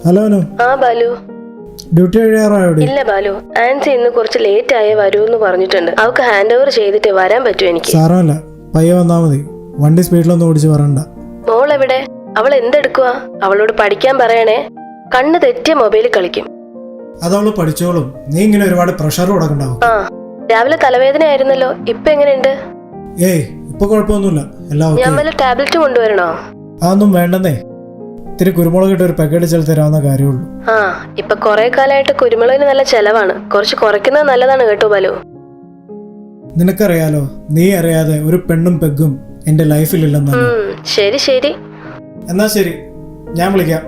Hello Anu. ആ Balu, duty കഴിയാറായോ? ഇല്ല ബാലു, ആൻസി ഇന്ന് കുറച്ച് ലേറ്റ് ആയേ വരൂന്ന് പറഞ്ഞിട്ടുണ്ട്. അവൾക്ക് ഹാൻഡ് ഓവർ ചെയ്തിട്ട് വരാൻ പറ്റും എനിക്ക്. സാരമല്ല, പയ്യെ വന്നാ മതി. വണ്ടി സ്പീഡിലൊന്നും ഓടിച്ച് വരണ്ട. മോൾ എവിടെ? അവൾ എന്തെടുക്കുക? അവളോട് പഠിക്കാൻ പറയണേ. കണ്ണ് തെറ്റിയ മൊബൈലിൽ കളിക്കും. അതവള് പഠിച്ചോളും. നീ ഇങ്ങനെ ഒരുപാട് പ്രഷർ കൊടുക്കണ്ടാവും. ആ, രാവിലെ തലവേദന ആയിരുന്നല്ലോ, ഇപ്പൊ എങ്ങനെയുണ്ട്? ഏയ്, ഇപ്പൊ കുഴപ്പമൊന്നുമില്ല, എല്ലാം ഞാൻ വല്ല ടാബ്ലറ്റ് കൊണ്ടുവരണോ? അതൊന്നും വേണ്ടെന്നേ. ഇത്തിരി കുരുമുളക് ഇട്ട് ഒരു പാക്കറ്റ് ചെലു തരാവുന്ന കാര്യമുള്ളൂ. ആ, ഇപ്പൊ കൊറേ കാലമായിട്ട് കുരുമുളകിന് നല്ല ചെലവാണ്. കുറച്ച് കുറയ്ക്കുന്നത് നല്ലതാണ് കേട്ടോ ബാലു. നിനക്കറിയാലോ, നീ അറിയാതെ ഒരു പെണ്ണും പെഗും എന്റെ ലൈഫിലില്ലെന്നാണ്. ശരി ശരി. എന്നാ ശരി, ഞാൻ വിളിക്കാം.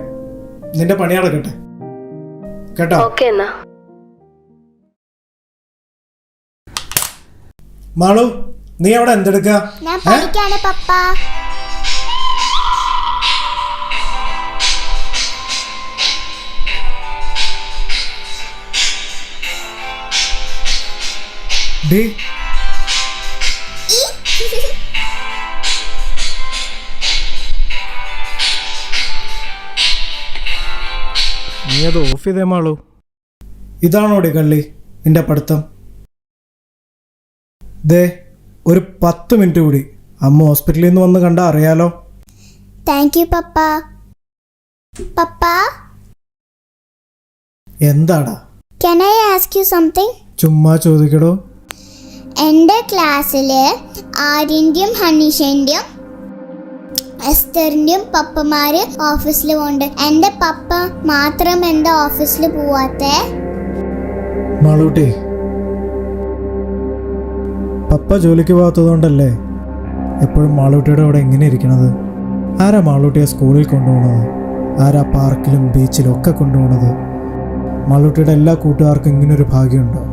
നിന്റെ പണി നടക്കട്ടെ കേട്ടോ. ഓക്കെ എന്നാ. മാളു, നീ അവിടെ എന്തെടുക്കാ? ഞാൻ പഠിക്കാണ് പപ്പ. ഡി, നീ അത് ഓഫ് ചെയ്തേ മാളു. ഇതാണോടി കള്ളി നിന്റെ പഠിത്തം? ദേ, ഒരു 10 മിനിറ്റ് കൂടി അമ്മ ഹോസ്പിറ്റലിൽ നിന്ന് വന്ന് കണ്ടാ അറിയാലോ. താങ്ക് യു പപ്പ. പപ്പ, എന്താടാ? can I ask you something? ചുമ്മാ ചോദിക്കടോ. എൻ്റെ ക്ലാസ്സിൽ ആര്യൻ്റെയും ഹനീഷൻ്റെയും എസ്തറിൻ്റെയും പപ്പമാര് ഓഫീസിൽ പോകുന്നുണ്ട്. എൻ്റെ പപ്പ മാത്രം എന്താ ഓഫീസിൽ പോവാത്തേ? മാളൂട്ടി, പപ്പ ജോലിക്ക് പോകാത്തതുകൊണ്ടല്ലേ എപ്പോഴും മാളൂട്ടിയുടെ അവിടെ എങ്ങനെ ഇരിക്കണത്? ആരാ മാളൂട്ടിയെ സ്കൂളിൽ കൊണ്ടുപോകണത്? ആരാ പാർക്കിലും ബീച്ചിലും ഒക്കെ കൊണ്ടുപോകണത്? മാളൂട്ടിയുടെ എല്ലാ കൂട്ടുകാർക്കും ഇങ്ങനൊരു ഭാഗ്യമുണ്ടോ?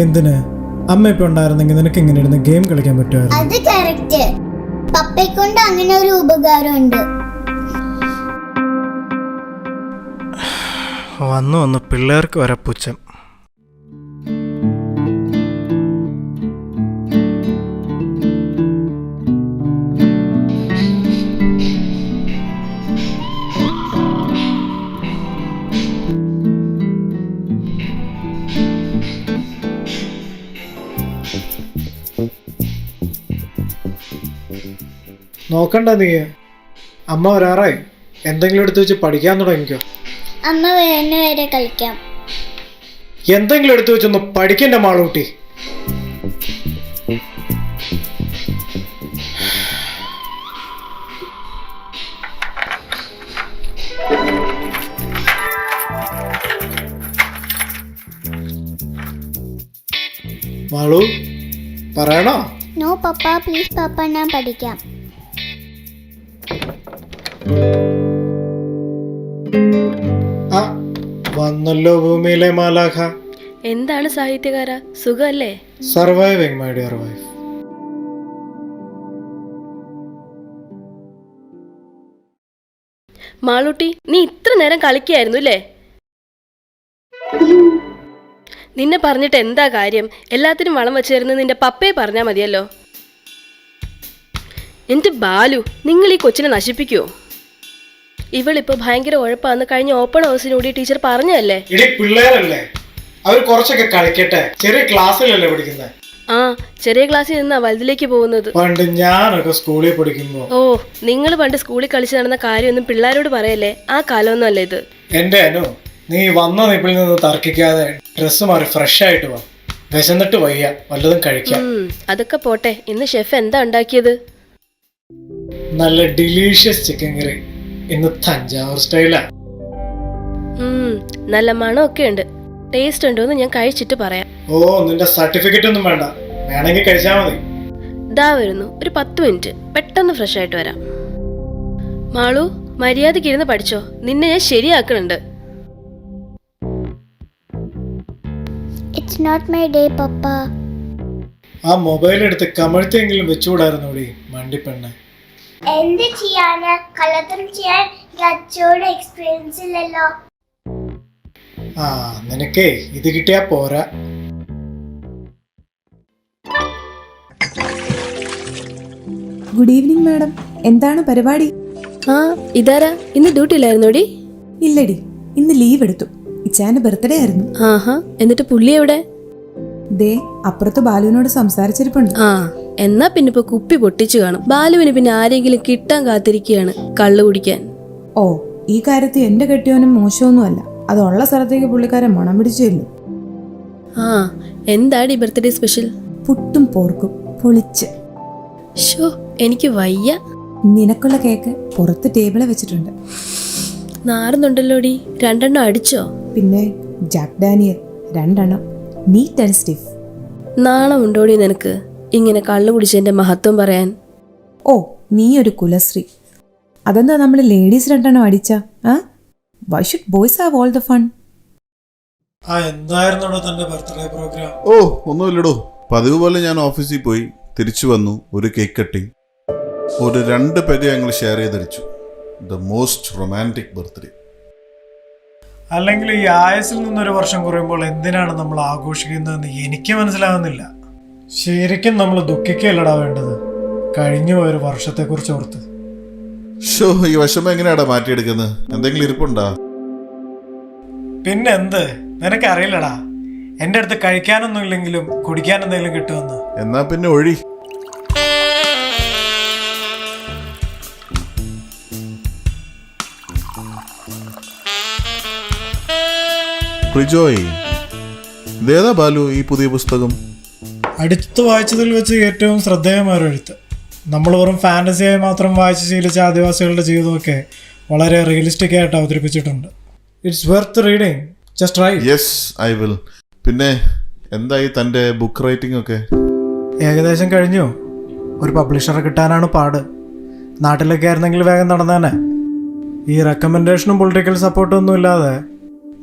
എന്തിന്? അമ്മ ഇപ്പൊ ഉണ്ടായിരുന്നെങ്കിൽ നിനക്ക് ഇങ്ങനെ ഇരുന്ന് ഗെയിം കളിക്കാൻ പറ്റുമായിരുന്നു. അത് കറക്റ്റ്. പപ്പയെ കൊണ്ട് അങ്ങനെ ഒരു ഉപകാരമുണ്ട്. വന്നു വന്ന് പിള്ളേർക്ക് വരെ പുച്ഛം. നോക്കണ്ട നീ, അമ്മ വരാറായി. എന്തെങ്കിലും എടുത്ത് വെച്ച് പഠിക്കാൻ തുടങ്ങിക്കോ. അമ്മ വരുന്ന വരെ കളിക്കാം. എന്തെങ്കിലും എടുത്തു വെച്ചൊന്ന് പഠിക്കണ്ട മാളൂട്ടി. മാളു, പറയണോ? നോ പപ്പ, പ്ലീസ് പപ്പ, ഞാൻ പഠിക്കാം. ആ, വന്നല്ലോ ഭൂമിയിലെ മാലാഖ. എന്താണ് സാഹിത്യകാര, സുഖല്ലേ? Surviving my dear wife. Malootty, നീ ഇത്ര നേരം കളിക്കായിരുന്നു അല്ലേ? നിന്നെ പറഞ്ഞിട്ട് എന്താ കാര്യം? എല്ലാത്തിനും വളം വെച്ച് തരുന്നത് നിന്റെ പപ്പയെ പറഞ്ഞാൽ മതിയല്ലോ. എന്റെ ബാലു, നിങ്ങൾ ഈ കൊച്ചിനെ നശിപ്പിക്കുവോ? ഇവളിപ്പോ ഭയങ്കര ഉഴപ്പാന്ന് കഴിഞ്ഞ ഓപ്പൺ ഹൗസിനൂടി ടീച്ചർ പറഞ്ഞല്ലേ? പിള്ളേരല്ലേ, അവർ കുറച്ചൊക്കെ കളിക്കട്ടെ. ചെറിയ ക്ലാസ്സിലല്ലേ പഠിക്കുന്നത്? ആ, ചെറിയ ക്ലാസ്സിൽ നിന്നാ വലുതിലേക്ക് പോകുന്നത്. പണ്ട് ഞാനൊക്കെ സ്കൂളിൽ പഠിക്കുമ്പോ. ഓ, നിങ്ങൾ പണ്ട് സ്കൂളിൽ കളിച്ച് നടന്ന കാര്യമൊന്നും പിള്ളേരോട് പറയല്ലേ. ആ കാലമൊന്നും അല്ല ഇത്. എന്റെ അനു, നീ വന്ന നിപ്പിൽ നിന്ന് തർക്കിക്കാതെ ഡ്രസ്സ് മാറി ഫ്രഷ് ആയിട്ട് വാ. വിശന്നിട്ട് വയ്യ, വല്ലതും കഴിക്കാം. അതൊക്കെ പോട്ടെ, ഇന്ന് ഷെഫ് എന്താ ഉണ്ടാക്കിയത്? നല്ല ഡിലീഷ്യസ് ചിക്കൻ കറി. ഇന്ന് തഞ്ചാവൂർ സ്റ്റൈലാ. നല്ല മണമൊക്കെ ഉണ്ട്. ടേസ്റ്റ് ഉണ്ടോന്ന് ഞാൻ കഴിച്ചിട്ട് പറയാം. ഓ, നിന്റെ സർട്ടിഫിക്കറ്റ് ഒന്നും വേണ്ട, വേണമെങ്കിൽ കഴിച്ചാ മതി. ദാ വരുന്നു, ഒരു 10 മിനിറ്റ്, പെട്ടെന്ന് ഫ്രഷ് ആയിട്ട് വരാം. മാളു, മര്യാദയ്ക്ക് ഇരുന്ന് പഠിച്ചോ, നിന്നെ ഞാൻ ശരിയാക്കുന്നുണ്ട്. ഇറ്റ്സ് നോട്ട് മൈ ഡേ പപ്പ. ആ മൊബൈൽ എടുത്ത് കമഴ്ത്തിയെങ്കിലും വെച്ചുകൂടായിരുന്നോടി മണ്ടിപ്പെണ്ണെ. എന്ത് ചെയ്യാന്, കള്ളത്തരം ചെയ്യാൻ അച്ചോട് എക്സ്പീരിയൻസ് ഇല്ലല്ലോ. ആ, നിനക്കേ ഇത് കിട്ടിയാ പോരാ. ഗുഡ് ഈവനിങ് മാഡം, എന്താണ് പരിപാടി? ആ ഇതാരാ, ഇന്ന് ഡ്യൂട്ടി ഇല്ലായിരുന്നോടി? ഇല്ലടി, ഇന്ന് ലീവ് എടുത്തു. ഇച്ചാന്റെ ബർത്ത്ഡേ ആയിരുന്നു. ആഹാ, എന്നിട്ട് പുള്ളി എവിടെ? ദേ അപ്പുറത്ത് ബാലുവിനോട് സംസാരിച്ചിരിപ്പുണ്ട്. ആ എന്നാ പിന്നെ ഇപ്പൊ കുപ്പി പൊട്ടിച്ചു കാണും. ബാലുവിന് പിന്നെ ആരെങ്കിലും കിട്ടാൻ കാത്തിരിക്കുകയാണ് കള്ളു കുടിക്കാൻ. ഓ, ഈ കാര്യത്തിൽ എന്റെ കെട്ടിയോനും മോശമൊന്നുമല്ല. അതുള്ള സ്ഥലത്തേക്ക് പുള്ളിക്കാരൻ മണം പിടിച്ചില്ല. ആ എന്താടി ബർത്ത്ഡേ സ്പെഷ്യൽ? പുട്ടും പോർക്കും പൊളിച്ച്. ഷോ, എനിക്ക് വയ്യ. നിനക്കുള്ള കേക്ക് പുറത്ത് ടേബിളിൽ വെച്ചിട്ടുണ്ട്. നാറുന്നുണ്ടല്ലോടി. 2 എണ്ണം അടിച്ചോ? പിന്നെ ജാക്ക് ഡാനിയൽ 2 എണ്ണം, നീറ്റ് ആൻഡ് സ്റ്റിഫ്. നാണം ഉണ്ടോടി നിനക്ക് ഇങ്ങനെ കള്ളു കുടിച്ചതിന്റെ മഹത്വം പറയാൻ? ഓ, നീ ഒരു കുലശ്രീ. അതെന്താ നമ്മൾ ലേഡീസ് 2 എണ്ണം അടിച്ച? Why should boys have all the fun? എന്തായിരുന്നോ തന്റെ ബർത്ത്ഡേ പ്രോഗ്രാം? ഓ, ഒന്നുമില്ലടോ. പതിവ് പോലെ ഞാൻ ഓഫീസിൽ പോയി തിരിച്ചു വന്നു. ഒരു കേക്ക് കട്ടിങ്, ഒരു 2 പെഗ് ഞങ്ങൾ ഷെയർ ചെയ്തടിച്ചു. The most romantic birthday. അല്ലെങ്കിൽ ഈ ആയുസിൽ നിന്നൊരു വർഷം കുറയുമ്പോൾ എന്തിനാണ് നമ്മൾ ആഘോഷിക്കുന്നതെന്ന് എനിക്ക് മനസ്സിലാകുന്നില്ല. ശരിക്കും നമ്മൾ ദുഃഖിക്കല്ലടാ വേണ്ടത്, കഴിഞ്ഞു പോയൊരു വർഷത്തെക്കുറിച്ച് ഓർത്ത്. ഷോ, ഈ വിഷമം എങ്ങനെയാടാ മാറ്റിയെടുക്കുന്നത്? എന്തെങ്കിലും ഇരിപ്പുണ്ടാ? പിന്നെ എന്ത്, നിനക്കറിയില്ലടാ എൻ്റെ അടുത്ത് കഴിക്കാനൊന്നും ഇല്ലെങ്കിലും കുടിക്കാൻ എന്തെങ്കിലും കിട്ടുമെന്ന്. എന്നാ പിന്നെ ഒഴി. പ്രിജോയ്, ഇതേതാ ബാലു ഈ പുതിയ പുസ്തകം? അടുത്ത് വായിച്ചതിൽ വെച്ച് ഏറ്റവും ശ്രദ്ധേയമായ ഒരു എഴുത്ത്. നമ്മൾ വെറും ഫാൻറ്റസിയായി മാത്രം വായിച്ച് ശീലിച്ച ആദിവാസികളുടെ ജീവിതമൊക്കെ വളരെ റിയലിസ്റ്റിക് ആയിട്ട് അവതരിപ്പിച്ചിട്ടുണ്ട്. It's worth reading. Just right. Yes, I will. പിന്നെ എന്തായി തൻ്റെ ബുക്ക് റൈറ്റിംഗ് ഒക്കെ? ഏകദേശം കഴിഞ്ഞു. ഒരു പബ്ലിഷറെ കിട്ടാനാണ് പാട്. നാട്ടിലൊക്കെ ആയിരുന്നെങ്കിൽ വേഗം നടന്നേനെ. ഈ റെക്കമെൻഡേഷനും പൊളിറ്റിക്കൽ സപ്പോർട്ടും ഒന്നും ഇല്ലാതെ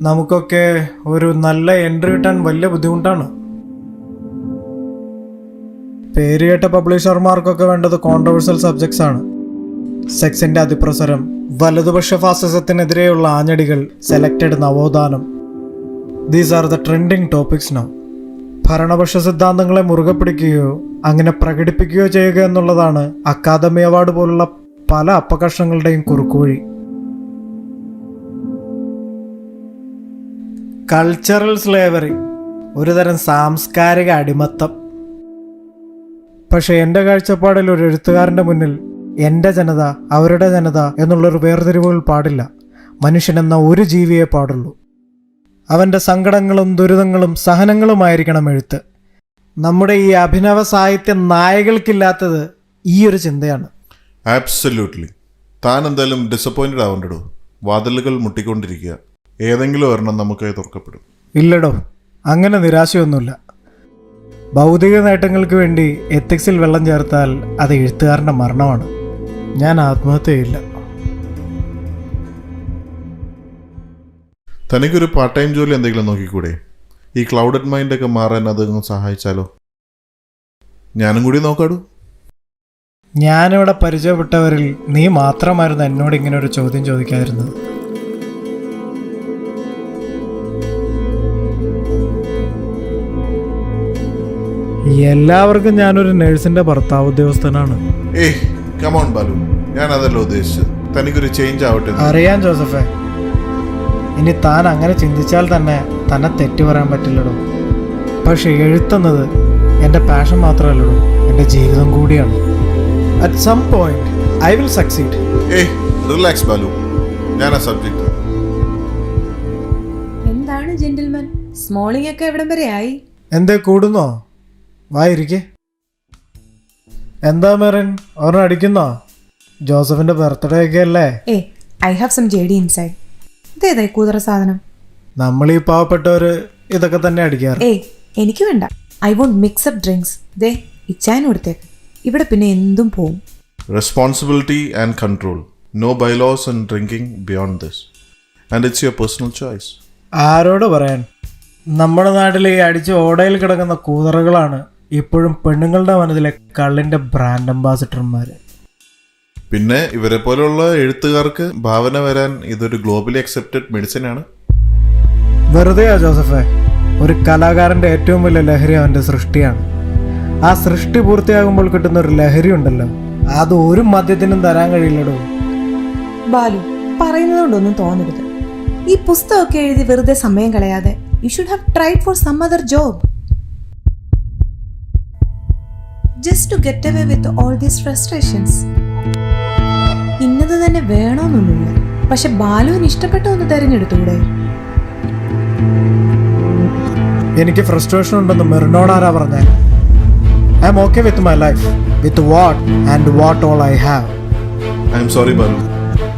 നമുക്കൊക്കെ ഒരു നല്ല എൻട്രി കിട്ടാൻ വലിയ ബുദ്ധിമുട്ടാണ്. പേര് കേട്ട പബ്ലിഷർമാർക്കൊക്കെ വേണ്ടത് കോൺട്രവേഴ്സൽ സബ്ജക്ട്സ് ആണ്. സെക്സിന്റെ അതിപ്രസരം, വലതുപക്ഷ ഫാസിസത്തിനെതിരെയുള്ള ആഞ്ഞടികൾ, സെലക്റ്റഡ് നവോത്ഥാനം. These are the trending topics now. ഭരണപക്ഷ സിദ്ധാന്തങ്ങളെ മുറുകെ പിടിക്കുകയോ അങ്ങനെ പ്രകടിപ്പിക്കുകയോ ചെയ്യുക എന്നുള്ളതാണ് അക്കാദമി അവാർഡ് പോലുള്ള പല അപകർഷങ്ങളുടെയും കുറുക്കുവഴി. കൾച്ചറൽ സ്ലേവറി, ഒരുതരം സാംസ്കാരിക അടിമത്തം. പക്ഷെ എൻ്റെ കാഴ്ചപ്പാടിൽ ഒരു എഴുത്തുകാരൻ്റെ മുന്നിൽ എൻ്റെ ജനത, അവരുടെ ജനത എന്നുള്ളൊരു വേർതിരിവുകൾ പാടില്ല. മനുഷ്യനെന്ന ഒരു ജീവിയെ പാടുള്ളൂ. അവൻ്റെ സങ്കടങ്ങളും ദുരിതങ്ങളും സഹനങ്ങളുമായിരിക്കണം എഴുത്ത്. നമ്മുടെ ഈ അഭിനവ സാഹിത്യ നായകൾക്കില്ലാത്തത് ഈ ഒരു ചിന്തയാണ്. ആബ്സല്യൂട്ട്ലി. താൻ എന്തായാലും ഡിസപ്പോയിൻറ്റഡ് ആവണ്ടോ. വാതിലുകൾ മുട്ടിക്കൊണ്ടിരിക്കുക. ഏതെങ്കിലും ഒരെണ്ണം നമുക്കായി തുറക്കപ്പെടും. ഇല്ലടോ, അങ്ങനെ നിരാശയൊന്നുമില്ല. ഭൗതിക നേട്ടങ്ങൾക്ക് വേണ്ടി എത്തിക്സിൽ വെള്ളം ചേർത്താൽ അത് എഴുത്തുകാരൻ്റെ മരണമാണ്. ഞാൻ ആത്മഹത്യ ചെയ്യില്ല. തനിക്കൊരു പാർട്ട് ടൈം ജോലി എന്തെങ്കിലും നോക്കിക്കൂടെ? ഈ ക്ലൗഡഡ് മൈൻഡൊക്കെ മാറാൻ അതൊന്ന് സഹായിച്ചാലോ? ഞാനും കൂടി നോക്കാടൂ. ഞാനിവിടെ പരിചയപ്പെട്ടവരിൽ നീ മാത്രമായിരുന്നു എന്നോട് ഇങ്ങനെ ഒരു ചോദ്യം ചോദിക്കാതിരുന്നത്. എല്ലാവർക്കും ഞാനൊരു നഴ്സിന്റെ ഭർത്താവ് ഉദ്യോഗസ്ഥനാണ്. ഏയ് കമോൺ ബാലു, ഞാൻ അതല്ല ഉദ്ദേശിച്ചത്. തനിക്കൊരു ചേഞ്ച് ആവട്ടെ. അറിയാൻ ജോസഫേ, ഇനി താൻ അങ്ങനെ ചിന്തിച്ചാൽ തന്നെ തെറ്റു പറയാൻ പറ്റില്ലടോ. പക്ഷെ എഴുത്തുന്നത് എൻ്റെ പാഷൻ മാത്രമല്ലടോ, എൻ്റെ ജീവിതം കൂടിയാണ്. At some point I will succeed. ഏയ് റിലാക്സ് ബാലു, ഞാൻ ആ സബ്ജക്റ്റ്. എന്താണ് ജെന്റിൽമാൻ, സ്മോളിംഗ് ഒക്കെ എവിടം വരെ ആയി? എന്തേ കൂടുന്നോ? വായിരിക്കെ. എന്താ മെറിൻ, ഒരെണ്ണം അടിക്കുന്നോ? ജോസഫിന്റെ ബർത്ത്ഡേ ഒക്കെ അല്ലേ? I have some JD inside. ഇതേതായി കൂതറ സാധനം? നമ്മൾ ഈ പാവപ്പെട്ടവര് ഇതൊക്കെ തന്നെ അടിക്കാറ്. എനിക്ക് വേണ്ട. I won't mix up drinks. ദേ ഇച്ചാനും കൊടുത്തേക്ക്. ഇവിടെ പിന്നെ എന്തും പോവും. Responsibility and control. No bylaws and drinking beyond this. And it's your personal choice. ആരോട് പറയാൻ? നമ്മുടെ നാട്ടിൽ ഈ അടിച്ച് ഓടയിൽ കിടക്കുന്ന കൂതറകളാണ് ഇപ്പോഴും പെണ്ണുങ്ങളുടെ മനസ്സിലെ കള്ളിന്റെ ബ്രാൻഡ് അംബാസിഡർമാർ. പിന്നെ ഇവരെ പോലുള്ള എഴുത്തുകാർക്ക് ഭാവന വരാൻ ഇതൊരു ഗ്ലോബലി അക്സെപ്റ്റഡ് മെഡിസിൻ ആണ്. വെറുതെയാ ജോസഫേ, ഒരു കലാകാരന്റെ ഏറ്റവും വലിയ ലഹരി അവന്റെ സൃഷ്ടിയാണ്. ആ സൃഷ്ടി പൂർത്തിയാകുമ്പോൾ കിട്ടുന്ന ഒരു ലഹരി ഉണ്ടല്ലോ, അത് ഒരു മദ്യത്തിനും തരാൻ കഴിയില്ലടോ. ബാലു, പറയുന്നതുകൊണ്ടൊന്നും തോന്നരുത്. ഈ പുസ്തകമൊക്കെ എഴുതി വെറുതെ സമയം കളയാതെ you should have tried for some other job. Just to get away with all these frustrations. ഇന്നത് തന്നെ വേണമെന്നൊന്നുമില്ല, പക്ഷെ ബാലുവിന് ഇഷ്ടപ്പെട്ട ഒന്ന് തിരഞ്ഞെടുത്തൂടെ? എനിക്ക് ഫ്രസ്ട്രേഷൻ ഉണ്ടെന്ന് മെറിനോട് ആരാ പറഞ്ഞേ? I am okay with my life, with what all I have. I am sorry Balu.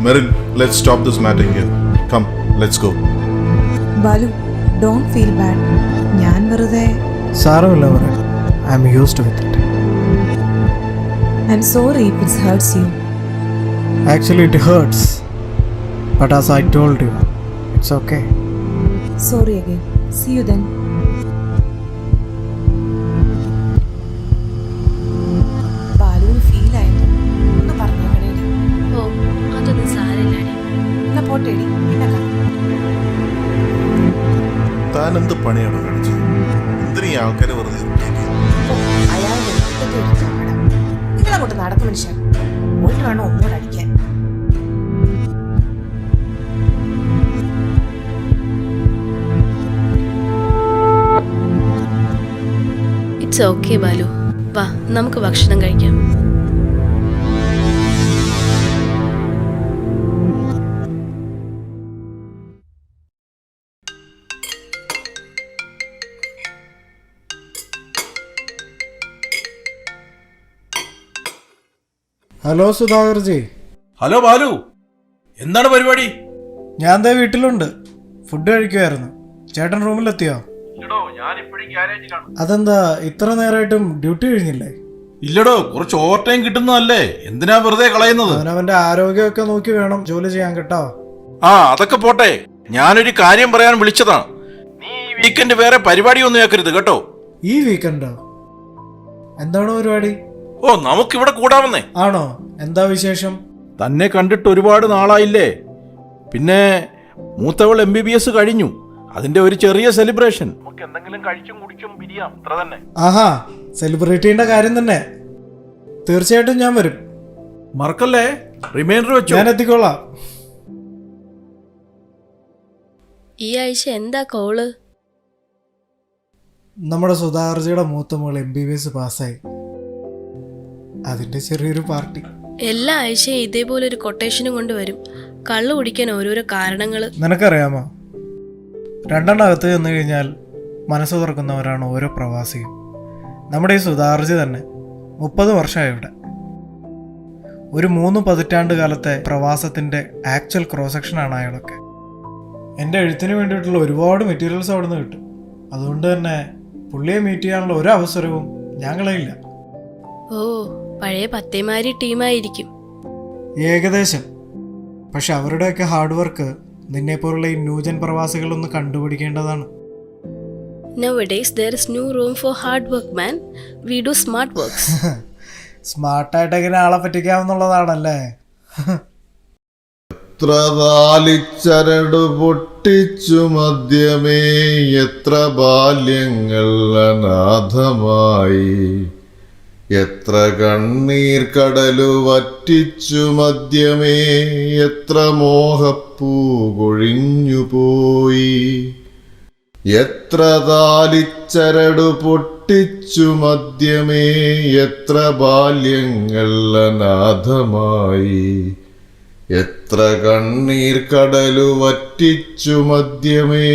Merin, let's stop this matter here. Come, let's go. Balu, don't feel bad. ഞാൻ വെറുതെ സാരമില്ല Merin, I am used with it. I am sorry if it hurts you. Actually, it hurts. But as I told you, it's okay. Sorry again. See you then. ബാലുവിന് feel ആയിരുന്നു. ഒന്ന് പറഞ്ഞോക്കണേ. ഓ, അതൊന്നും സാരമില്ലാടി. എന്നാ പോട്ടേടി, പിന്നെ കാണാം. താൻ എന്ത് പണിയാണ് കാണിച്ചത്? എന്തിനീ ആൾക്കാരെ വെറുതെ അയാളുടെ നിങ്ങളങ്ങോട്ട് നടക്കും മനുഷ്യൻ. പോയിട്ട് വേണം ഒന്നുകൂടെ അടിക്കാൻ. ഇറ്റ്സ് ഓക്കെ ബാലു, വാ നമുക്ക് ഭക്ഷണം കഴിക്കാം. ഹലോ സുധാകർജി. ഹലോ ബാലു, എന്താണ് പരിപാടി? ഞാൻ ദേ വീട്ടിലുണ്ട്, ഫുഡ് കഴിക്കുമായിരുന്നു. ചേട്ടൻ റൂമിലെത്തിയോ? അതെന്താ ഇത്ര നേരമായിട്ടും ഡ്യൂട്ടി കഴിഞ്ഞില്ലേ? ഇല്ലടോ, കുറച്ച് ഓവർ ടൈം കിട്ടുന്നതല്ലേ, എന്തിനാ വെറുതെ കളയുന്നത്? അവനവന്റെ ആരോഗ്യമൊക്കെ നോക്കി വേണം ജോലി ചെയ്യാൻ കേട്ടോ. ആ അതൊക്കെ പോട്ടെ, ഞാനൊരു കാര്യം പറയാൻ വിളിച്ചതാണ്. നീ ഈ വീക്കെൻഡ് വേറെ പരിപാടിയൊന്നും ആക്കരുത് കേട്ടോ. ഈ വീക്കെൻഡോ? എന്താണ് പരിപാടി? ഓ, നമുക്കിവിടെ കൂടാമെന്നേ. ആണോ? എന്താ വിശേഷം? തന്നെ കണ്ടിട്ട് ഒരുപാട് നാളായില്ലേ. പിന്നെ മൂത്തവൾ MBBS കഴിഞ്ഞു, അതിന്റെ ഒരു ചെറിയ സെലിബ്രേഷൻ. നമുക്ക് എന്തെങ്കിലും കഴിച്ചും കുടിച്ചും പിരിയാം, അത്ര തന്നെ. ആഹാ, സെലിബ്രിറ്റീന്റെ കാര്യം തന്നെ. തീർച്ചയായിട്ടും ഞാൻ വരും. മറക്കല്ലേ, റിമൈൻഡർ വെച്ചു. ഞാൻ എത്തിക്കോളാം. ഈ ആഴ്ച എന്താ കോള്? നമ്മുടെ സുധാകർജിയുടെ മൂത്ത മോൾ MBBS പാസ്സായി. അതിന്റെ ചെറിയൊരു പാർട്ടി. എല്ലാ ആഴ്ചയും ഇതേപോലെ ഒരു കൊട്ടേഷനും കൊണ്ടുവരും. കള്ളു കുടിക്കാൻ ഓരോരോ കാരണങ്ങള്. നിനക്കറിയാമോ, രണ്ടെണ്ണകത്ത് ചെന്ന് കഴിഞ്ഞാൽ മനസ്സ് തുറക്കുന്നവരാണ് ഓരോ പ്രവാസിയും. നമ്മുടെ ഈ സുധാകർജി തന്നെ 30 വർഷമായി ഇവിടെ. ഒരു 3 പതിറ്റാണ്ട് കാലത്തെ പ്രവാസത്തിൻ്റെ ആക്ച്വൽ ക്രോസ് സെക്ഷനാണ് അയാളൊക്കെ. എൻ്റെ എഴുത്തിന് വേണ്ടിയിട്ടുള്ള ഒരുപാട് മെറ്റീരിയൽസ് അവിടെ നിന്ന് കിട്ടും. അതുകൊണ്ട് തന്നെ പുള്ളിയെ മീറ്റ് ചെയ്യാനുള്ള ഒരു അവസരവും ഞങ്ങളില്ല. ഓ, പഴയ പത്തേമാരി ടീമായിരിക്കും. ഏകദേശം. പക്ഷെ അവരുടെയൊക്കെ ഹാർഡ് വർക്ക് നിന്നെപ്പോലുള്ള ഈ new gen പ്രവാസികളൊന്ന് കണ്ടുപിടിക്കേണ്ടതാണ്. Nowadays there is no room for hard work, man. We do smart works. സ്മാർട്ടായിട്ട് എങ്ങനെ ആളെ പറ്റിക്കാമെന്നുള്ളതാണല്ലേ. എത്ര താലിച്ചരട് പൊട്ടിച്ചു മദ്യമേ, എത്ര ബാല്യങ്ങൾ അനാഥമായി, എത്ര കണ്ണീർ കടലു വറ്റിച്ചു മദ്യമേ, എത്ര മോഹപ്പൂ കൊഴിഞ്ഞുപോയി. എത്ര താലിച്ചരടു പൊട്ടിച്ചു മദ്യമേ, എത്ര ബാല്യങ്ങൾ അനാഥമായി, എത്ര കണ്ണീർ കടലു വറ്റിച്ചു മദ്യമേ,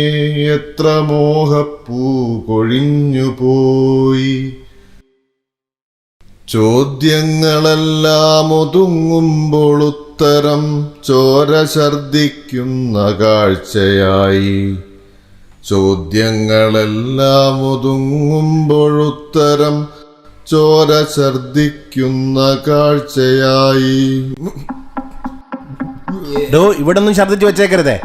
എത്ര മോഹപ്പൂ കൊഴിഞ്ഞുപോയി. ചോദ്യങ്ങളെല്ലാം ഒതുങ്ങുമ്പോൾ ഉത്തരം ചോര ഛർദിക്കുന്ന കാഴ്ചയായി. ചോദ്യങ്ങളെല്ലാം ഒതുങ്ങുമ്പോഴുത്തരം ചോര ഛർദിക്കുന്ന കാഴ്ചയായി. ഇവിടെ ഒന്നും ഛർദിച്ച് വെച്ചേക്കരുതേ.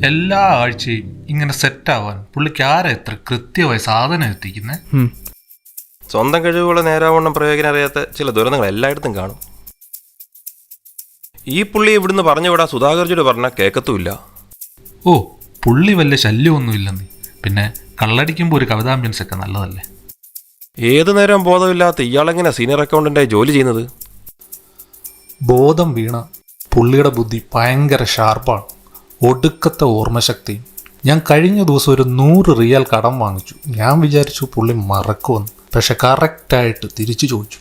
എല്ലാ ആഴ്ചയും ഇങ്ങനെ സെറ്റാവാൻ പുള്ളിക്ക് ആരാ എത്ര കൃത്യമായി സാധനം എത്തിക്കുന്നത്? സ്വന്തം കഴിവുകളെ നേരാവണ്ണം പ്രയോജനം അറിയാത്ത ചില ദുരന്തങ്ങൾ എല്ലായിടത്തും കാണും. ഈ പുള്ളി ഇവിടുന്ന് പറഞ്ഞു വിടാ സുധാകർജിയോട് പറഞ്ഞാൽ കേൾക്കത്തുമില്ല. ഓ, പുള്ളി വല്ല ശല്യമൊന്നുമില്ലെന്ന്. പിന്നെ കള്ളടിക്കുമ്പോൾ ഒരു കവിതാംബിയൻസ് ഒക്കെ നല്ലതല്ലേ. ഏതു നേരം ബോധമില്ലാത്ത ഇയാളെങ്ങനെ സീനിയർ അക്കൗണ്ടന്റായി ജോലി ചെയ്യുന്നത്? ബോധം വീണ പുള്ളിയുടെ ബുദ്ധി ഭയങ്കര ഷാർപ്പാണ്. ഒടുക്കത്തെ ഓർമ്മശക്തി. ഞാൻ കഴിഞ്ഞ ദിവസം ഒരു 100 റിയാൽ കടം വാങ്ങിച്ചു. ഞാൻ വിചാരിച്ചു പുള്ളി മറക്കുമെന്ന്. പക്ഷെ കറക്റ്റായിട്ട് തിരിച്ചു ചോദിച്ചു.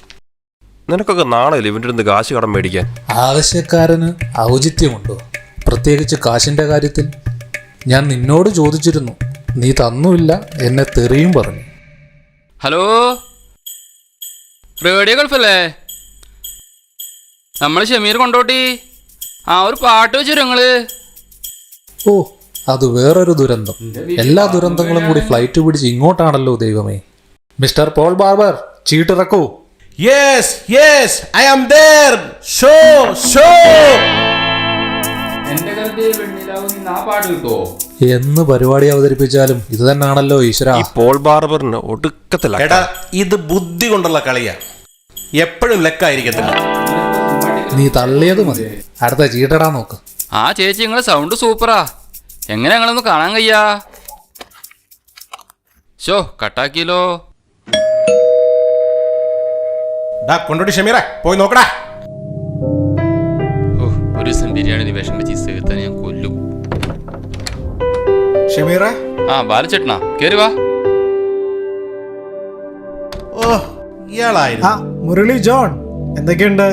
നിനക്കൊക്കെ നാളെ ഇവൻ്റെ അടുത്ത് കാശ് കടം മേടിക്കാൻ. ആവശ്യക്കാരന് ഔചിത്യമുണ്ടോ? പ്രത്യേകിച്ച് കാശിൻ്റെ കാര്യത്തിൽ. ഞാൻ നിന്നോട് ചോദിച്ചിരുന്നു, നീ തന്നുമില്ല, എന്നെ തെറിയും പറഞ്ഞു. ഹലോ, റേഡിയോ ഗൾഫല്ലേ? നമ്മൾ ഷമീർ കൊണ്ടോട്ടി. ഒരു പാട്ട് വെച്ചു നിങ്ങള്. ഓ, അത് വേറൊരു ദുരന്തം. എല്ലാ ദുരന്തങ്ങളും കൂടി ഫ്ലൈറ്റ് പിടിച്ച് ഇങ്ങോട്ടാണല്ലോ ദൈവമേ. മിസ്റ്റർ പോൾ ബാർബർ, ചീട്ടിറക്കൂ. Yes yes, I am there. Show show. എന്റെ കരുതി വെണ്ണിലാവ് നിന്ന് ആ പാട്ട് കിട്ടുമോ? എന്ന് പരിപാടി അവതരിപ്പിച്ചാലും ഇത് തന്നെയാണല്ലോ ഈശ്വര. ഈ പോൾ ബാർബറിന് ഒടുക്കത്തെ ലക്കാ. എടാ, ഇത് ബുദ്ധി കൊണ്ടുള്ള കളിയാ. എപ്പോഴും ലക്കായിരിക്കത്തില്ല. നീ തള്ളിയത് മതി, അടുത്ത ചീട്ടടാ നോക്ക്. ആ ചേച്ചി, നിങ്ങളെ സൗണ്ട് സൂപ്പറാ. എങ്ങനെ ഞങ്ങളൊന്ന് കാണാൻ കഴിയാ? ഷോ കട്ടാക്കിയല്ലോ. കൊണ്ടോട്ടി ഷമീറ, പോയി നോക്കടാ. ഒരു ദിവസം ബിരിയാണി വിഷം വെച്ച് തീർത്താൻ ഞാൻ കൊല്ലും. ഷമീറ, ബാലച്ചേട്ടനാ, കേറി വാ. ഓ, ഇയാളായിരുന്നു. മുരളി ജോൺ, എന്തൊക്കെയുണ്ട്?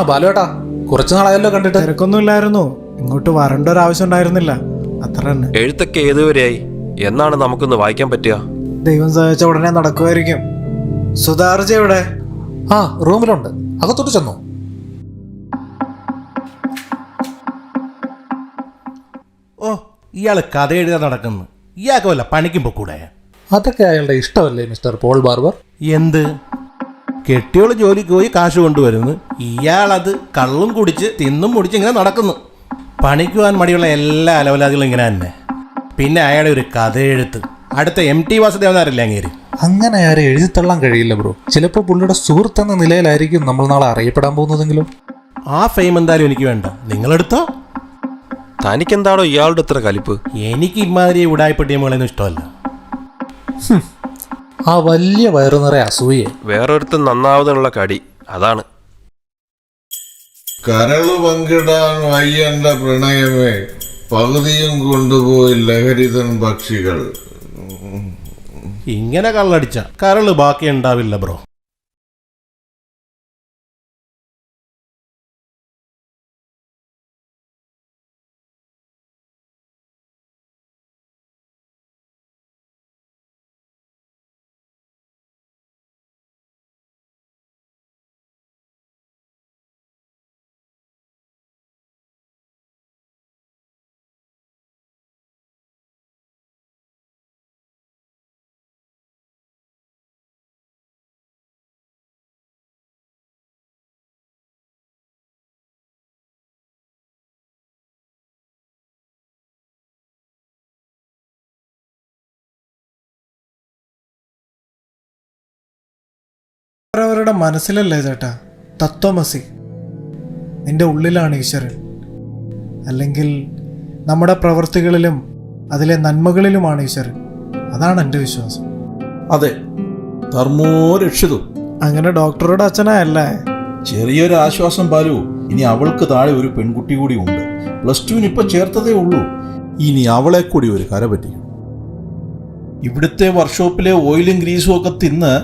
ബാലുവേട്ടാ, കുറച്ചു നാളായല്ലോ കണ്ടിട്ട്. തിരക്കൊന്നുമില്ലായിരുന്നു, ഇങ്ങോട്ട് വരേണ്ട ഒരു ആവശ്യം ഉണ്ടായിരുന്നില്ല, അത്ര തന്നെ. എഴുത്തൊക്കെ ഏതുവരെയായി? എന്നാണ് നമുക്കൊന്ന് വായിക്കാൻ പറ്റുക? ദൈവം സഹായിച്ച ഉടനെ നടക്കുമായിരിക്കും. സുധാർജ എവിടെ? റൂമിലുണ്ട്, അകത്തോട്ട് ചെന്നു. ഓ, ഇയാള് കഥ എഴുതാൻ നടക്കുന്നു. ഇയാൾക്ക് വല്ല പണിക്കും പൊക്കൂടെ? അതൊക്കെ അയാളുടെ ഇഷ്ടമല്ലേ മിസ്റ്റർ പോൾ ബാർബർ? എന്ത്? കെട്ടിയോള് ജോലിക്ക് പോയി കാശ് കൊണ്ടുവരുന്നു, ഇയാളത് കള്ളും കുടിച്ച് തിന്നും മുടിച്ച് ഇങ്ങനെ നടക്കുന്നു. പണിക്ക് പോകാൻ മടിയുള്ള എല്ലാ അലവലാദികളും ഇങ്ങനെ തന്നെ. പിന്നെ അയാളുടെ ഒരു കഥ എഴുത്ത്. അടുത്ത MT വാസുദേവനാരല്ലേ അങ്ങേര്? അങ്ങനെ ആരെ എഴുതിത്തള്ളാൻ കഴിയില്ല ബ്രോ. ചിലപ്പോൾ പുള്ളിയുടെ സുഹൃത്തെന്ന നിലയിലായിരിക്കും നമ്മൾ നാളെ അറിയപ്പെടാൻ പോകുന്നതെങ്കിലും. ആ ഫെയിം എന്തായാലും എനിക്ക് വേണ്ട, നിങ്ങളെടുത്തോ. തനിക്കെന്താണോ ഇയാളുടെ ഇത്ര കലിപ്പ്? എനിക്ക് ഇമാതിരി ഉടായ്പ ടീമുകളൊന്നും ഇഷ്ടമല്ല. ആ വലിയ വയറു നിറയെ അസൂയെ. വേറൊരുത്തൻ നന്നാവതിനുള്ള കടി അതാണ്. കരളു പങ്കിടാൻ വയ്യന്റെ പ്രണയമേ, പകുതിയും കൊണ്ടുപോയി ലഹരിതൻ പക്ഷികൾ. ഇങ്ങനെ കള്ളടിച്ച കരള് ബാക്കി ഉണ്ടാവില്ല ബ്രോ. അവരവരുടെ മനസ്സിലല്ലേ ചേട്ടാ തത്വമസി. നിന്റെ ഉള്ളിലാണ് ഈശ്വരൻ. അല്ലെങ്കിൽ നമ്മുടെ പ്രവൃത്തികളിലും അതിലെ നന്മകളിലുമാണ് ഈശ്വരൻ. അതാണ് എൻ്റെ വിശ്വാസം. അതെ, ധർമ്മോ രക്ഷിതു. അങ്ങനെ ഡോക്ടറുടെ അച്ഛനായല്ലേ? ചെറിയൊരു ആശ്വാസം ബാലു. ഇനി അവൾക്ക് താഴെ ഒരു പെൺകുട്ടി കൂടി ഉണ്ട്. +2 ഇപ്പൊ ചേർത്തതേ ഉള്ളൂ. ഇനി അവളെ കൂടി ഒരു കര പറ്റിക്കണം. ഇവിടുത്തെ വർക്ക്ഷോപ്പിലെ ഓയിലും ഗ്രീസും ഒക്കെ തിന്ന്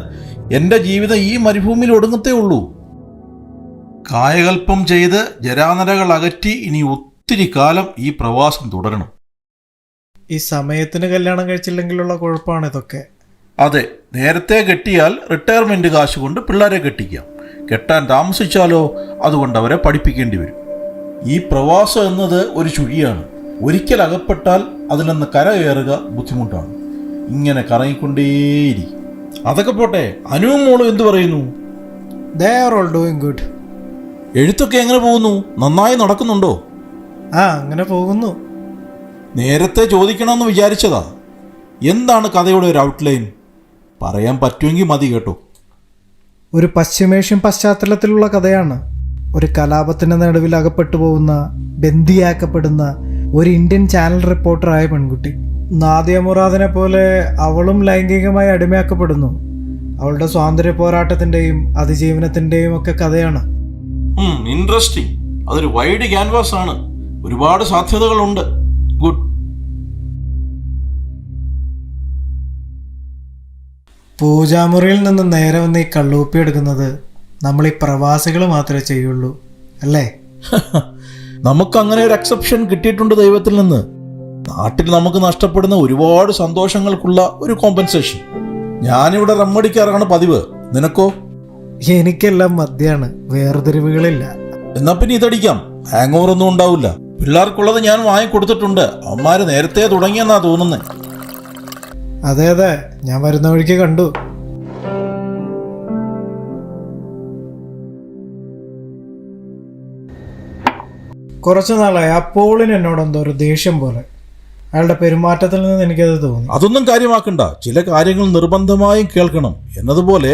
എൻ്റെ ജീവിതം ഈ മരുഭൂമിയിൽ ഒടുങ്ങത്തേ ഉള്ളൂ. കായകൽപ്പം ചെയ്ത് ജരാനരകൾ അകറ്റി ഇനി ഒത്തിരി കാലം ഈ പ്രവാസം തുടരണം. ഈ സമയത്തിന് കല്യാണം കഴിച്ചില്ലെങ്കിലുള്ള കുഴപ്പമാണ് ഇതൊക്കെ. അതെ, നേരത്തെ കെട്ടിയാൽ റിട്ടയർമെന്റ് കാശ് കൊണ്ട് പിള്ളേരെ കെട്ടിക്കാം. കെട്ടാൻ താമസിച്ചാലോ അതുകൊണ്ട് അവരെ പഠിപ്പിക്കേണ്ടി വരും. ഈ പ്രവാസം എന്നത് ഒരു ചുഴിയാണ്. ഒരിക്കൽ അകപ്പെട്ടാൽ അതിൽ നിന്ന് കരകയറുക ബുദ്ധിമുട്ടാണ്. ഇങ്ങനെ കറങ്ങിക്കൊണ്ടേയിരിക്കും. അതൊക്കെ പോട്ടെ, അനുവും മോളും എന്തു പറയുന്നു? They are all doing good. എഴുത്തൊക്കെ എങ്ങനെ പോകുന്നു? നന്നായി നടക്കുന്നുണ്ടോ? അങ്ങനെ പോകുന്നു. നേരത്തെ ചോദിക്കണമെന്ന് വിചാരിച്ചതാ. എന്താണ് കഥയുടെ ഒരു ഔട്ട്ലൈൻ? പറയാൻ പറ്റുമെങ്കിൽ മതി കേട്ടോ. ഒരു പശ്ചിമേഷ്യൻ പശ്ചാത്തലത്തിലുള്ള കഥയാണ്. ഒരു കലാപത്തിന് നടുവിൽ അകപ്പെട്ടു പോകുന്ന, ബന്ദിയാക്കപ്പെടുന്ന ഒരു ഇന്ത്യൻ ചാനൽ റിപ്പോർട്ടറായ പെൺകുട്ടി. നാദിയ മുറാദിനെ പോലെ അവളും ലൈംഗികമായി അടിമയാക്കപ്പെടുന്നു. അവളുടെ സ്വാതന്ത്ര്യ പോരാട്ടത്തിൻ്റെയും അതിജീവനത്തിൻ്റെയും ഒക്കെ കഥയാണ്. ഇൻട്രസ്റ്റിംഗ്. അതൊരു വൈഡ് ക്യാൻവാസ് ആണ്. ഒരുപാട് സാധ്യതകളുണ്ട്. ഗുഡ്. പൂജാമുറിയിൽ നിന്ന് നേരെ വന്ന് ഈ കള്ളൂപ്പി എടുക്കുന്നത് നമ്മൾ ഈ പ്രവാസികൾ മാത്രമേ ചെയ്യുള്ളൂ അല്ലേ? നമുക്ക് അങ്ങനെ ഒരു എക്സെപ്ഷൻ കിട്ടിയിട്ടുണ്ട് ദൈവത്തിൽ നിന്ന്. നാട്ടിൽ നമുക്ക് നഷ്ടപ്പെടുന്ന ഒരുപാട് സന്തോഷങ്ങൾക്കുള്ള ഒരു കോമ്പൻസേഷൻ. ഞാനിവിടെ റമ്മടിക്കാറാണ് പതിവ്. നിനക്കോ? എനിക്കെല്ലാം മദ്യാണ്, വേർതിരിവുകളില്ല. എന്നാ പിന്നെ ഇതടിക്കാം. ഹാങ് ഓവർ ഒന്നും ഉണ്ടാവില്ല. പിള്ളേർക്കുള്ളത് ഞാൻ വാങ്ങിക്കൊടുത്തിട്ടുണ്ട്. അവന്മാര് നേരത്തെ തുടങ്ങിയെന്നാ തോന്നുന്നത്. അതെ അതെ, ഞാൻ വരുന്ന വഴിക്ക് കണ്ടു. കുറച്ചു നാളായി ആ പോളിന് എന്നോട് എന്തോ ഒരു ദേഷ്യം പോലെ. അയാളുടെ പെരുമാറ്റത്തിൽ നിന്ന് എനിക്കത് തോന്നി. അതൊന്നും കാര്യമാക്കണ്ട. ചില കാര്യങ്ങൾ നിർബന്ധമായും കേൾക്കണം എന്നതുപോലെ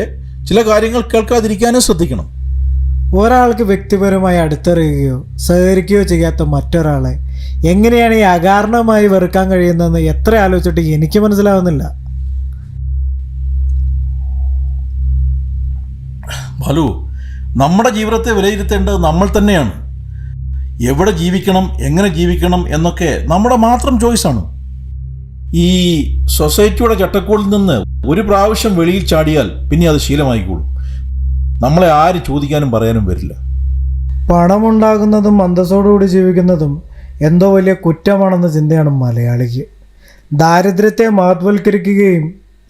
ചില കാര്യങ്ങൾ കേൾക്കാതിരിക്കാനും ശ്രദ്ധിക്കണം. ഒരാൾക്ക് വ്യക്തിപരമായി അടുത്തറിയുകയോ സഹകരിക്കുകയോ ചെയ്യാത്ത മറ്റൊരാളെ എങ്ങനെയാണ് ഈ അകാരണമായി വെറുക്കാൻ കഴിയുന്നതെന്ന് എത്ര ആലോചിച്ചിട്ട് എനിക്ക് മനസ്സിലാവുന്നില്ല. ബാലു, നമ്മുടെ ജീവിതത്തെ വിലയിരുത്തേണ്ടത് നമ്മൾ തന്നെയാണ്. എവിടെ ജീവിക്കണം, എങ്ങനെ ജീവിക്കണം എന്നൊക്കെ നമ്മുടെ മാത്രം ചോയ്സാണ്. ഈ സൊസൈറ്റിയുടെ ചട്ടക്കൂടിൽ നിന്ന് ഒരു പ്രാവശ്യം വെളിയിൽ ചാടിയാൽ പിന്നെ അത് ശീലമായിക്കോളും. നമ്മളെ ആര് ചോദിക്കാനും പറയാനും വരില്ല. പണമുണ്ടാകുന്നതും അന്തസ്സോടുകൂടി ജീവിക്കുന്നതും എന്തോ വലിയ കുറ്റമാണെന്ന ചിന്തയാണ് മലയാളിക്ക്. ദാരിദ്ര്യത്തെ മഹത്വൽക്കരിക്കുകയും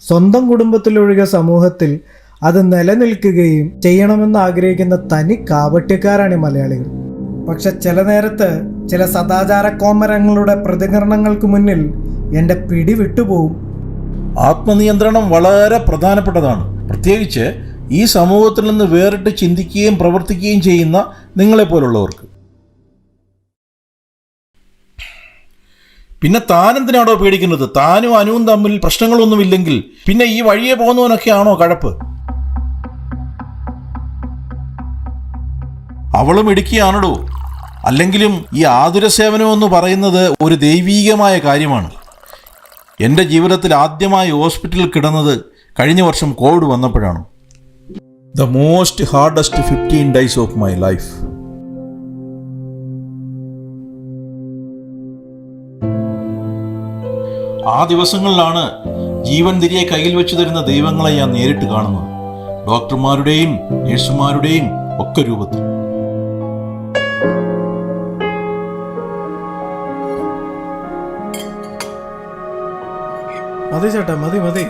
സ്വന്തം കുടുംബത്തിലൊഴികെ സമൂഹത്തിൽ അത് നിലനിൽക്കുകയും ചെയ്യണമെന്ന് ആഗ്രഹിക്കുന്ന തനി കാപട്യക്കാരാണ് ഈ മലയാളികൾ. പക്ഷെ ചില നേരത്ത് ചില സദാചാര കോമരങ്ങളുടെ പ്രതികരണങ്ങൾക്ക് മുന്നിൽ എൻ്റെ പിടി വിട്ടുപോകും. ആത്മനിയന്ത്രണം വളരെ പ്രധാനപ്പെട്ടതാണ്. പ്രത്യേകിച്ച് ഈ സമൂഹത്തിൽ നിന്ന് വേറിട്ട് ചിന്തിക്കുകയും പ്രവർത്തിക്കുകയും ചെയ്യുന്ന നിങ്ങളെപ്പോലുള്ളവർക്ക്. പിന്നെ താനെന്തിനാണോ പേടിക്കുന്നത്? താനും അനുവും തമ്മിൽ പ്രശ്നങ്ങളൊന്നുമില്ലെങ്കിൽ പിന്നെ ഈ വഴിയെ പോകുന്നവനൊക്കെയാണോ കഴപ്പ്? അവളും ഇടുക്കിയാണോ? അല്ലെങ്കിലും ഈ ആതുര സേവനം എന്ന് പറയുന്നത് ഒരു ദൈവീകമായ കാര്യമാണ്. എൻ്റെ ജീവിതത്തിൽ ആദ്യമായി ഹോസ്പിറ്റലിൽ കിടന്നത് കഴിഞ്ഞ വർഷം കോവിഡ് വന്നപ്പോഴാണ്. The most hardest 15 days of my life. ആ ദിവസങ്ങളിലാണ് ജീവൻ തിരികെ കയ്യിൽ വെച്ച് തരുന്ന ദൈവങ്ങളെ ഞാൻ നേരിട്ട് കാണുന്നത്. ഡോക്ടർമാരുടെയും നഴ്സുമാരുടെയും ഒക്കെ രൂപത്തിൽ. മതി ചേട്ടാ, മതി മതി.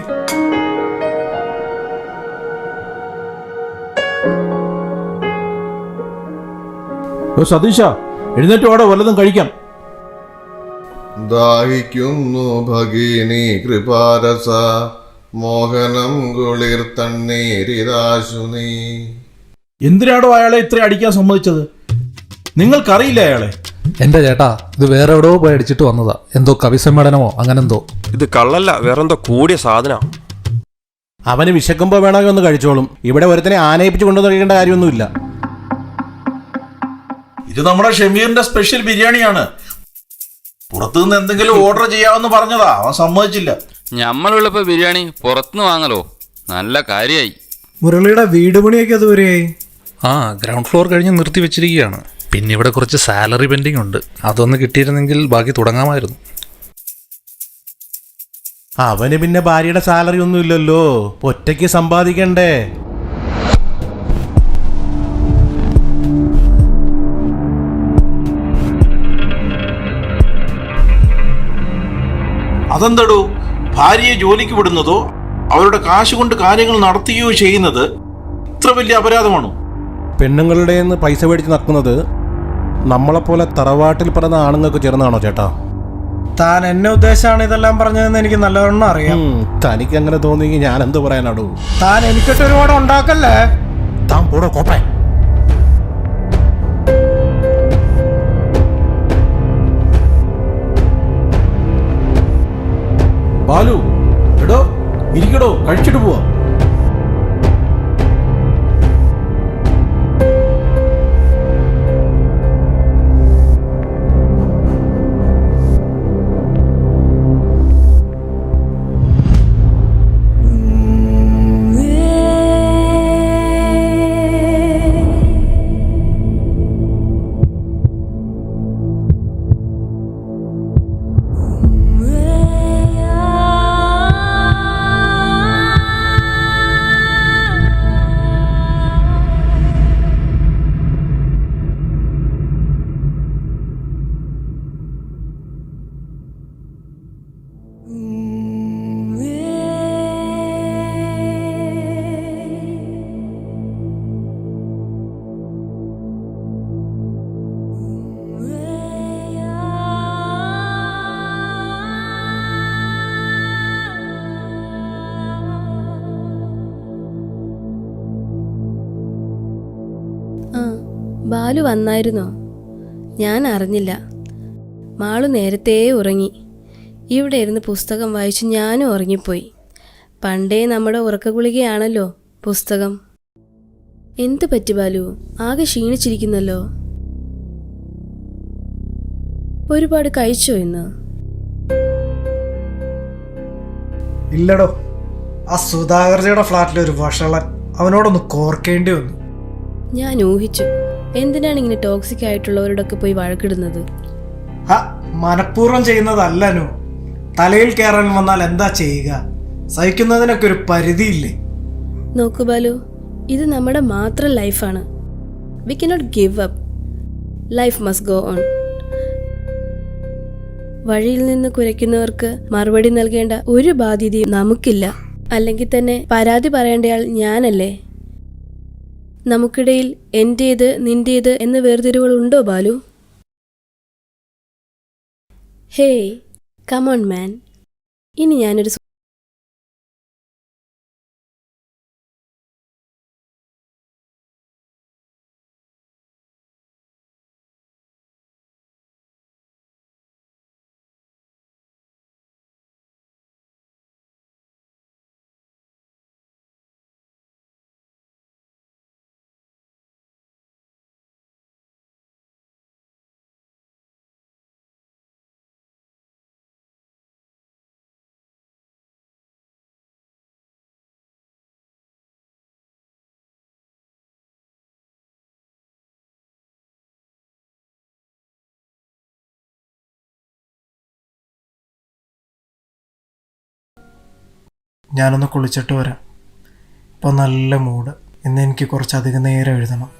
സതീശ, എഴുന്നേറ്റ് വാടോ, വല്ലതും കഴിക്കാം. ദാഹിക്കുന്നു ഭഗിനി കൃപാരസ, മോഹനം കുളിർ തണ്ണീരിതാശു നീ. എന്തിനാടോ അയാളെ ഇത്ര അടിക്കാൻ സമ്മതിച്ചത്? നിങ്ങൾക്കറിയില്ല അയാളെ? എന്റെ ചേട്ടാ, ഇത് വേറെ എവിടെയോ പോയി അടിച്ചിട്ട് വന്നതാ. എന്തോ കവിസമ്മേളനമോ അങ്ങനെന്തോ. ഇത് കള്ളല്ല, വേറെന്തോ കൂടിയ സാധനം. അവന് വിശക്കുമ്പോൾ വേണമെങ്കിൽ ഒന്ന് കഴിച്ചോളും. ഇവിടെ ഒരുത്തനെ ആനയിപ്പിച്ച് കൊണ്ടുവന്ന് കഴിക്കേണ്ട കാര്യമൊന്നുമില്ല. ഇത് നമ്മുടെ ഷമീറിന്റെ സ്പെഷ്യൽ ബിരിയാണിയാണ്. പുറത്തുനിന്ന് എന്തെങ്കിലും ഓർഡർ ചെയ്യാമെന്ന് പറഞ്ഞതാ, അവൻ സമ്മതിച്ചില്ല. ഞമ്മളുള്ളപ്പോ ബിരിയാണി പുറത്തുനിന്ന് വാങ്ങലോ? നല്ല കാര്യായി. മുരളിയുടെ വീട് പണിയൊക്കെ അതുവരെയായി. ഗ്രൗണ്ട് ഫ്ലോർ കഴിഞ്ഞ് നിർത്തി വെച്ചിരിക്കുകയാണ്. പിന്നെ ഇവിടെ കുറച്ച് സാലറി പെൻഡിങ് ഉണ്ട്. അതൊന്ന് കിട്ടിയിരുന്നെങ്കിൽ ബാക്കി തുടങ്ങാമായിരുന്നു. അവന് പിന്നെ ഭാര്യയുടെ സാലറി ഒന്നും ഇല്ലല്ലോ, ഒറ്റയ്ക്ക് സമ്പാദിക്കണ്ടേ. അതെന്തടോ, ഭാര്യയെ ജോലിക്ക് വിടുന്നതോ അവരുടെ കാശ് കൊണ്ട് കാര്യങ്ങൾ നടത്തുകയോ ചെയ്യുന്നത് ഇത്ര വലിയ അപരാധമാണോ? പെണ്ണുങ്ങളുടെ നിന്ന് പൈസ മേടിച്ച് നടക്കുന്നത് നമ്മളെപ്പോലെ തറവാട്ടിൽ പറഞ്ഞ ആണുങ്ങൾക്ക് ചേർന്നാണോ ചേട്ടാ? താൻ എന്നെ ഉദ്ദേശമാണ് ഇതെല്ലാം പറഞ്ഞതെന്ന് എനിക്ക് നല്ലവണ്ണം അറിയാം. തനിക്ക് അങ്ങനെ തോന്നിയെങ്കിൽ ഞാൻ എന്ത് പറയാനാടോ? താൻ എനിക്കിട്ട് ഒരുപാട് ഉണ്ടാക്കല്ലേ. താൻ പോടോ കോപ്പേ. ബാലു, എടോ ഇരിക്കടോ, കഴിച്ചിട്ട് പോവാ. ബാലു വന്നായിരുന്നോ? ഞാൻ അറിഞ്ഞില്ല. മാളു നേരത്തെ ഉറങ്ങി. ഇവിടെ ഇരുന്ന് പുസ്തകം വായിച്ച് ഞാനും ഉറങ്ങിപ്പോയി. പണ്ടേ നമ്മുടെ ഉറക്കഗുളികയാണല്ലോ പുസ്തകം. എന്ത് പറ്റി ബാലു? ആകെ ക്ഷീണിച്ചിരിക്കുന്നല്ലോ. ഒരുപാട് കഴിച്ചോ ഇന്ന്? ഇല്ലടോ, ആ സുധാകർജിയുടെ ഫ്ലാറ്റിലെ ഒരു വഷളൻ അവനോടൊന്ന് കോർക്കേണ്ടി വന്നു. ഞാൻ ഊഹിച്ചു. എന്തിനാണ് ഇങ്ങനെ ടോക്സിക് ആയിട്ടുള്ളവരോടൊക്കെ പോയി വഴക്കിടുന്നത്? മനഃപൂർവ്വം ചെയ്യുന്നതല്ലനു. തലയിൽ കയറാൻ വന്നാൽ എന്താ ചെയ്യുക? സഹിക്കുന്നതിനൊക്കെ ഒരു പരിധിയില്ലേ? നോക്കൂ ബാലു, ഇത് നമ്മുടെ മാത്രം ലൈഫാണ്. We cannot give up. Life must go on. വഴിയിൽ നിന്ന് കുരയ്ക്കുന്നവർക്ക് മറുപടി നൽകേണ്ട ഒരു ബാധ്യതയും നമുക്കില്ല. അല്ലെങ്കിൽ തന്നെ പരാതി പറയേണ്ടയാൾ ഞാനല്ലേ? നമുക്കിടയിൽ എന്റേത് നിന്റേത് എന്ന വേർതിരിവുകളുണ്ടോ ബാലു? Hey, come on man. ഇനി ഞാനൊരു ഞാനൊന്ന് കുളിച്ചിട്ട് വരാം. ഇപ്പോൾ നല്ല മൂഡ്. ഇന്ന് എനിക്ക് കുറച്ചധികം നേരം എഴുതണം.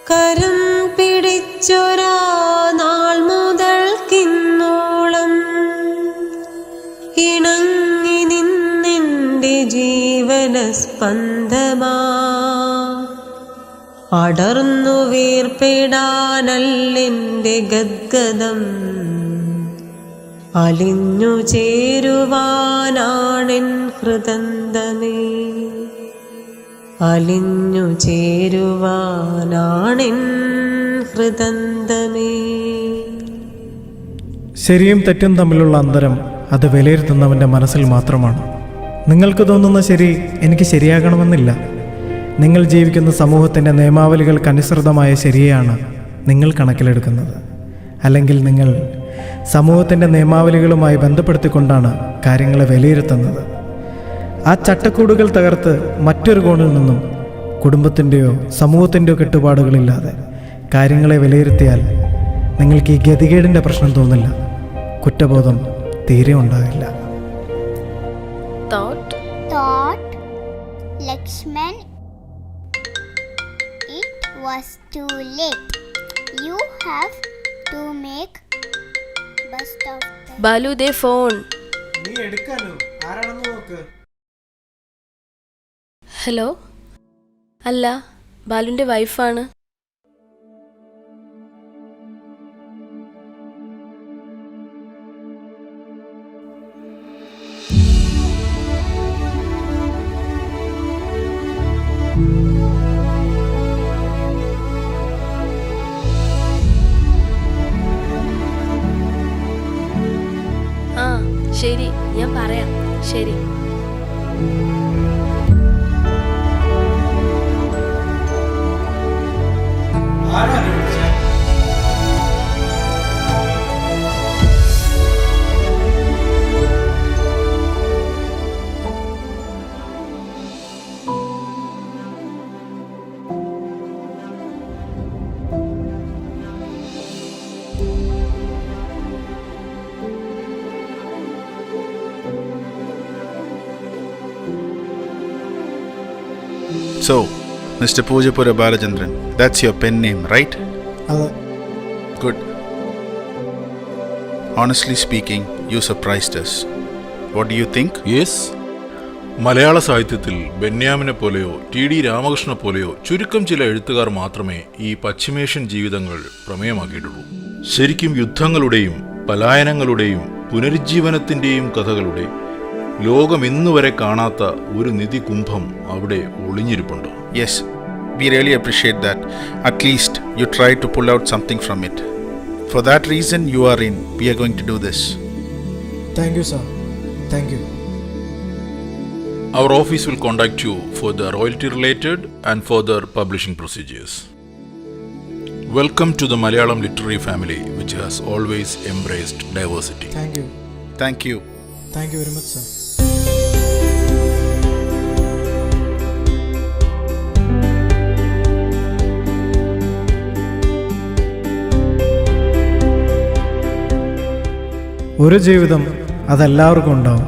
കരം പിടിച്ചൊരാ നാൾ മുതൽക്കിന്നോളം ഇണങ്ങി നിന്നെൻ്റെ ജീവന സ്പന്ദമാ അടർന്നു വീർപ്പിടാനല്ലെൻ്റെ ഗദ്ഗദം അലിഞ്ഞു ചേരുവാനാണെൻ ഹൃദന്തമേ അലിഞ്ഞു ചേരുവാനാണെൻ ഹൃദന്തമേ. ശരിയും തെറ്റും തമ്മിലുള്ള അന്തരം അത് വിലയിരുത്തുന്നവൻ്റെ മനസ്സിൽ മാത്രമാണ്. നിങ്ങൾക്ക് തോന്നുന്ന ശരി എനിക്ക് ശരിയാകണമെന്നില്ല. നിങ്ങൾ ജീവിക്കുന്ന സമൂഹത്തിൻ്റെ നിയമാവലികൾക്ക് അനുസൃതമായ ശരിയെയാണ് നിങ്ങൾ കണക്കിലെടുക്കുന്നത്. അല്ലെങ്കിൽ നിങ്ങൾ സമൂഹത്തിൻ്റെ നിയമാവലികളുമായി ബന്ധപ്പെടുത്തിക്കൊണ്ടാണ് കാര്യങ്ങളെ വിലയിരുത്തുന്നത്. ആ ചട്ടക്കൂടുകൾ തകർത്ത് മറ്റൊരു കോണിൽ നിന്നും കുടുംബത്തിൻ്റെയോ സമൂഹത്തിൻ്റെയോ കെട്ടുപാടുകളില്ലാതെ കാര്യങ്ങളെ വിലയിരുത്തിയാൽ നിങ്ങൾക്ക് ഈ ഗതികേടിൻ്റെ പ്രശ്നം തോന്നില്ല. കുറ്റബോധം തീരെ ഉണ്ടാകില്ല. Thought, Lakshman, it was too late. You have to make best of the... Balu, they phone. നീ എടുക്കാനോ? ആരാണെന്ന് നോക്ക്. ഹലോ. അല്ല, ബാലുവിൻ്റെ വൈഫാണ്. ആ ശരി, ഞാൻ പറയാം. ശരി. So, Mr. Pujapura Balachandran, that's your pen name, right? Good. Honestly speaking, you surprised us. What do you think? Yes, മലയാള സാഹിത്യത്തിൽ ബെന്യാമിനെ പോലെയോ ടി രാമകൃഷ്ണനെ പോലെയോ ചുരുക്കം ചില എഴുത്തുകാർ മാത്രമേ ഈ പശ്ചിമേഷ്യൻ ജീവിതങ്ങൾ പ്രമേയമാക്കിയിട്ടുള്ളൂ. ശരിക്കും യുദ്ധങ്ങളുടെയും പലായനങ്ങളുടെയും പുനരുജ്ജീവനത്തിൻ്റെയും കഥകളുടെ ലോകം ഇന്നുവരെ കാണാത്ത ഒരു നിധി കുംഭം അവിടെ ഒളിഞ്ഞിരിപ്പുണ്ട്. Yes, we really appreciate that. At least you try to pull out something from it. For that reason you are in. We are going to do this. Thank you sir, thank you. Our office will contact you for the royalty related and further publishing procedures. Welcome to the Malayalam literary family, which has always embraced diversity. Thank you. Thank you. Thank you very much sir. ഒരു ജീവിതം അതെല്ലാവർക്കും ഉണ്ടാവും.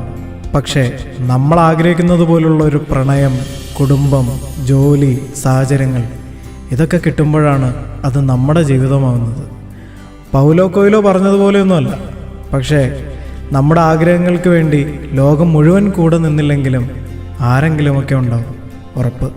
പക്ഷേ നമ്മൾ ആഗ്രഹിക്കുന്നത് പോലുള്ള ഒരു പ്രണയം, കുടുംബം, ജോലി, സാഹചര്യങ്ങൾ ഇതൊക്കെ കിട്ടുമ്പോഴാണ് അത് നമ്മുടെ ജീവിതമാവുന്നത്. Paulo Coelho പറഞ്ഞതുപോലെയൊന്നുമല്ല. പക്ഷേ നമ്മുടെ ആഗ്രഹങ്ങൾക്ക് വേണ്ടി ലോകം മുഴുവൻ കൂടെ നിന്നില്ലെങ്കിലും ആരെങ്കിലുമൊക്കെ ഉണ്ടാവും, ഉറപ്പ്.